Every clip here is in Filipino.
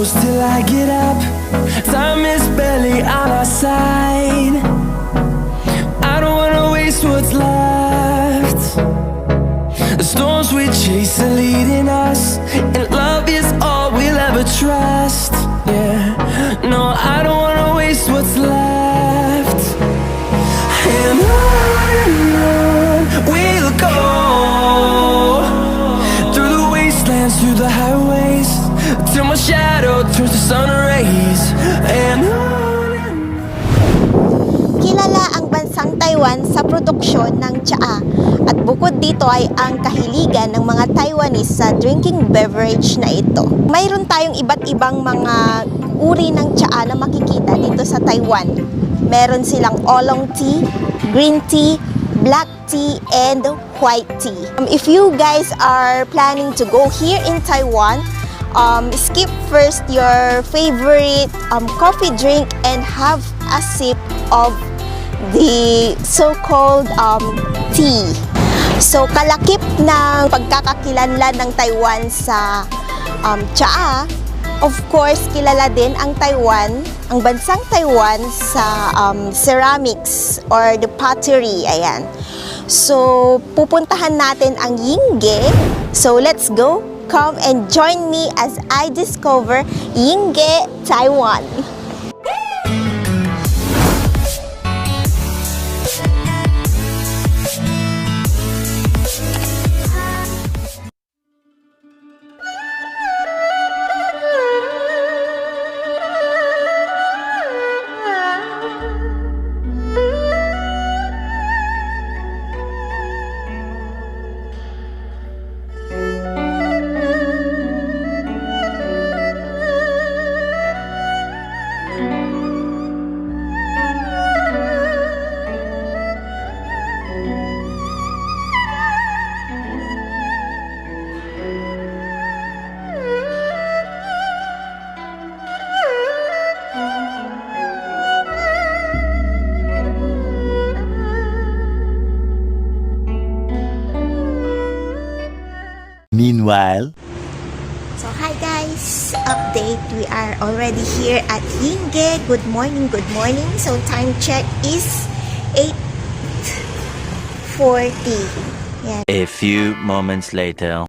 close till I get up. Time is barely on our side. I don't wanna waste what's left. The storms we chase are leading us, and love is all we'll ever trust. Yeah, no, I don't wanna waste what's left. And on we'll go, through the wastelands, through the highways, till my shadow turns to sun rays. And on. Kilala ang bansang Taiwan sa produksyon ng tsaa, at bukod dito ay ang kahiligan ng mga Taiwanese sa drinking beverage na ito. Mayroon tayong iba't ibang mga uri ng tsaa na makikita dito sa Taiwan. Meron silang oolong tea, green tea, black tea, and white tea. If you guys are planning to go here in Taiwan, skip first your favorite coffee drink and have a sip of the so-called tea. So, kalakip ng pagkakakilanlan ng Taiwan sa tsaa, of course, kilala din ang Taiwan, ang bansang Taiwan sa ceramics or the pottery. Ayan. So, pupuntahan natin ang Yingge. So, let's go. Come and join me as I discover Yingge, Taiwan. Meanwhile, So hi guys, update. We are already here at Yingge. Good morning, good morning. So time check is 8:40. Yan. a few moments later.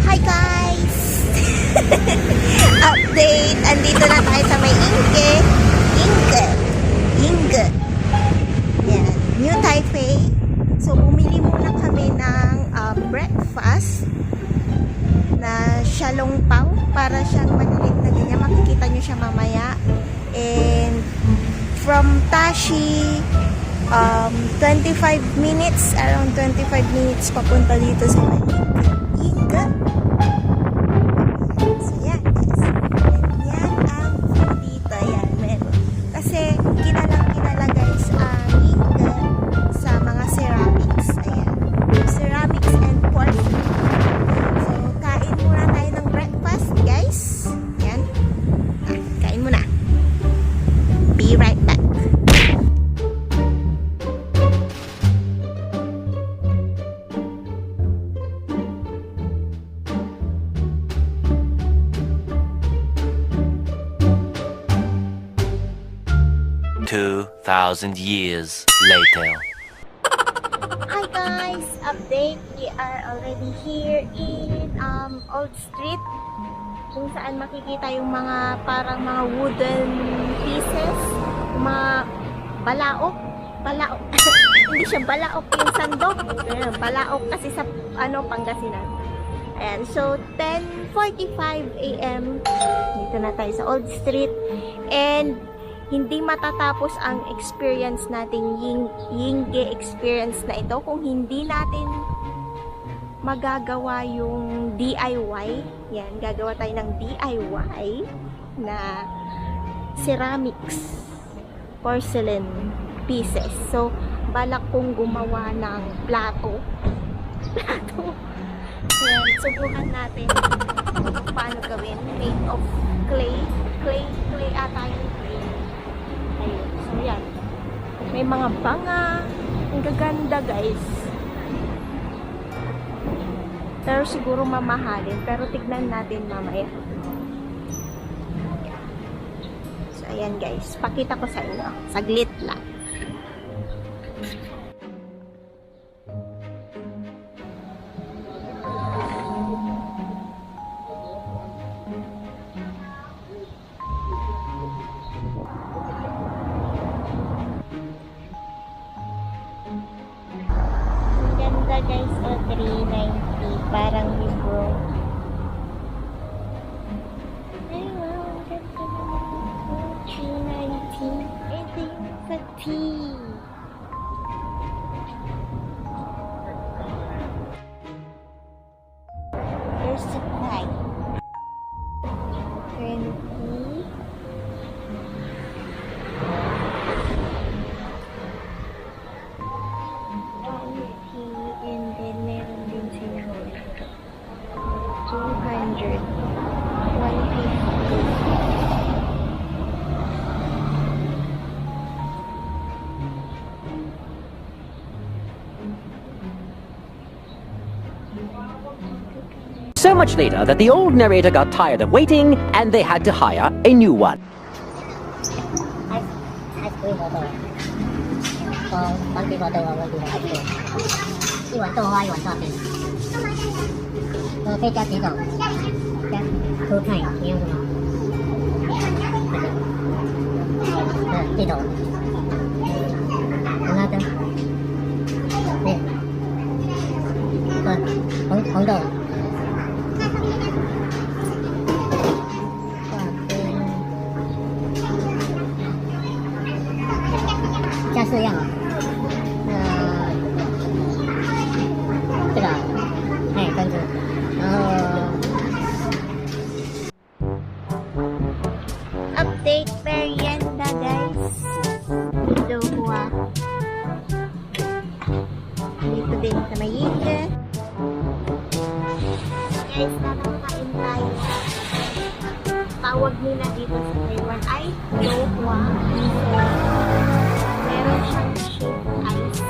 Hi guys! Update! Andito na tayo sa may Yingge. Yingge. Yan. New Taipei. So, bumili muna kami ng breakfast na shalong pao para siyang maliit na ganyan. Makikita nyo siya mamaya. And from Tashi, 25 minutes, around 25 minutes papunta dito sa may Yingge. So, yan. Yan ang dito. Yan. Meron. Kasi, kilala guys ang Yingge sa mga ceramics. Ayan. Ceramics and porcelain. So, kain muna tayo ng breakfast, guys. Yan. Kain muna. Be right back. Two 2,000 years later. Hi guys! Update! We are already here in Old Street, kung saan makikita yung mga parang mga wooden pieces, yung mga balaok. Hindi siya balaok, yung sandok. Ayan, balaok kasi sa Pangasinan. Ayan, so 10:45 AM dito na tayo sa Old Street, and hindi matatapos ang experience nating Yingge experience na ito kung hindi natin magagawa yung DIY. Yan, gagawa tayo ng DIY na ceramics porcelain pieces. So, balak kong gumawa ng plato. Yan, subukan natin paano gawin. Made of clay ata yung clay. Ayun. Ayan. May mga banga. Ang gaganda, guys. Pero siguro mamahalin. Pero tignan natin mamaya. So, ayan guys. Pakita ko sa inyo. Saglit lang. Guys, 390 parang libro. Ay wow, ang ganda naman. 390. Ito yung sa tea. There's the price. 20. And then meron din sila 200, 150. So much later that the old narrator got tired of waiting and they had to hire a new one. Ice cream bottle. For one big bottle or one big ice cream. 一碗豆花，一碗大饼。可以加几种？加蔬菜，你用什么？这种。红辣椒。对。红豆。加4样啊。这个，哎，分子，然后 Update merienda, guys. Dito huwa. Dito din sa may Yingge. Guys, nakakain tayo. Tawag nila dito sa Taiwan ay Dohua. Meron siyang shake ice.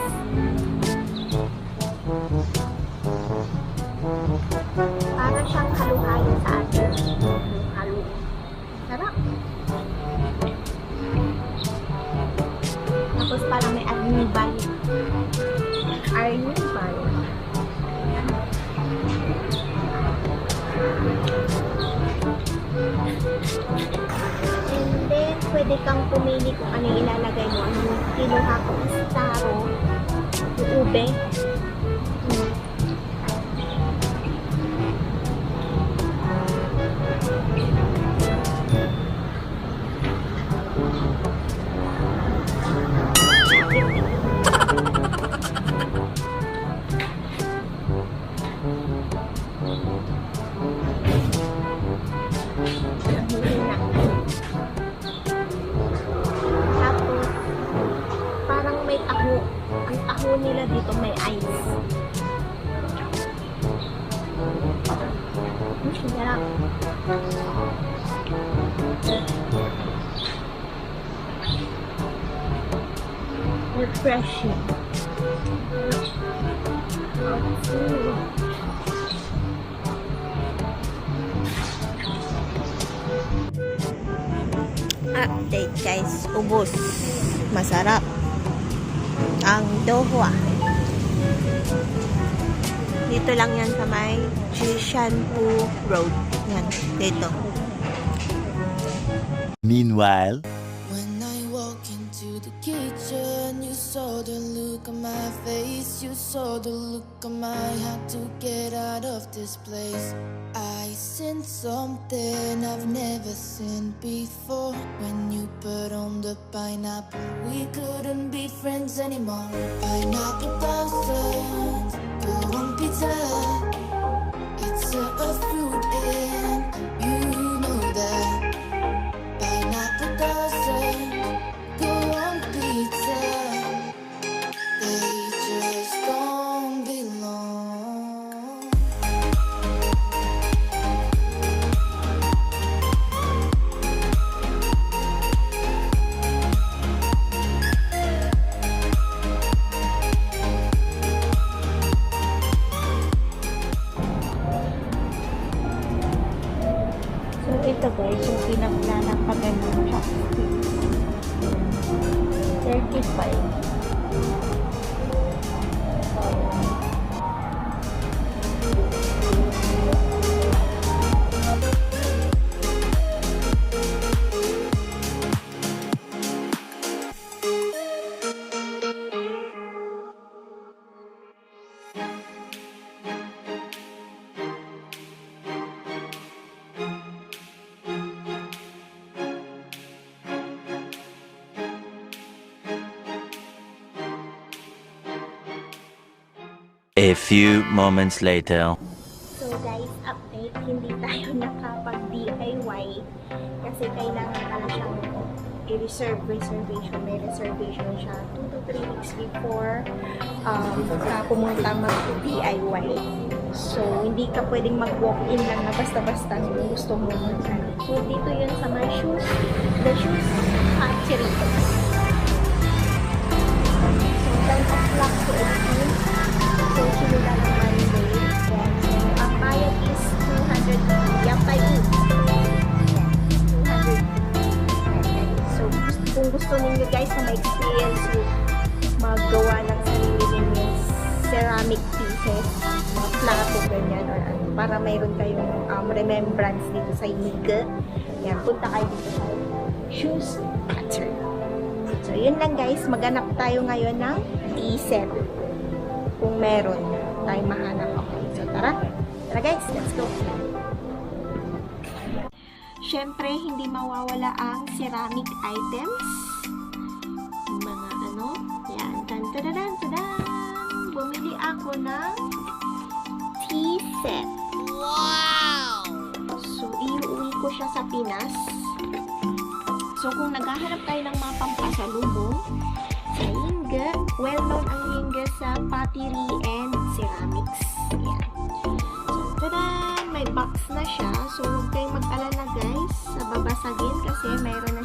Para siyang halo-halo sa atin. Halo. Sarap. Tapos parang may arnibal. Arnibal. And then, pwede kang pumili kung ano yung ilalagay mo. Ano yung kinuha ko is taro, ube. Tapos, parang may taho. Ang taho nila dito may ice. Sarap. Refreshing. Update guys, ubos. Masarap ang dohua. Dito lang yan sa may Jishanpu Road. Yan, dito. Meanwhile, When I walk into the kitchen, you saw the look on my face. You saw the look on my had to get out of this place. I sensed something I've never seen before. When you put on the pineapple, we couldn't be friends anymore. Pineapple blossoms, go on pizza. It's a fruit and you know that. Pineapple doesn't go on pizza. They just don't belong. A few moments later. So guys, update, hindi tayo nakapag-DIY kasi kailangan pala siyang reservation. May reservation siya 2 to 3 weeks before ka pumunta mag-DIY. So, hindi ka pwedeng mag-walk-in lang na basta-basta kung gusto mo. So, dito yun sa my shoes, the shoes factory. So, 10 o'clock to 18. So, sinula ng Monday. So, ang bayad is 200. Yan tayo. 200. So, kung gusto ninyo guys na ma-experience yung maggawa ng sarili ninyo ceramic pieces, mga plato, ganyan, or ano, para mayroon kayong remembrance dito sa Yingge. Yan, punta kayo dito sa shoes factory. So, yun lang guys. Maghanap tayo ngayon ng tea set. Kung meron tayo mahanap. Okay. So, tara. Tara guys, let's go. Siyempre, hindi mawawala ang ceramic items. Mga ano. Yan. Tan-tadadan-tadan. Bumili ako ng tea set. Wow! So, iuwi ko siya sa Pinas. So, kung naghahanap tayo ng mga pampasalubong sa Yingge, well-known ang Yingge sa pottery and ceramics. Yan. So, tadan! May box na siya. So, huwag kayong mag-alala guys sa babasagin kasi mayroon na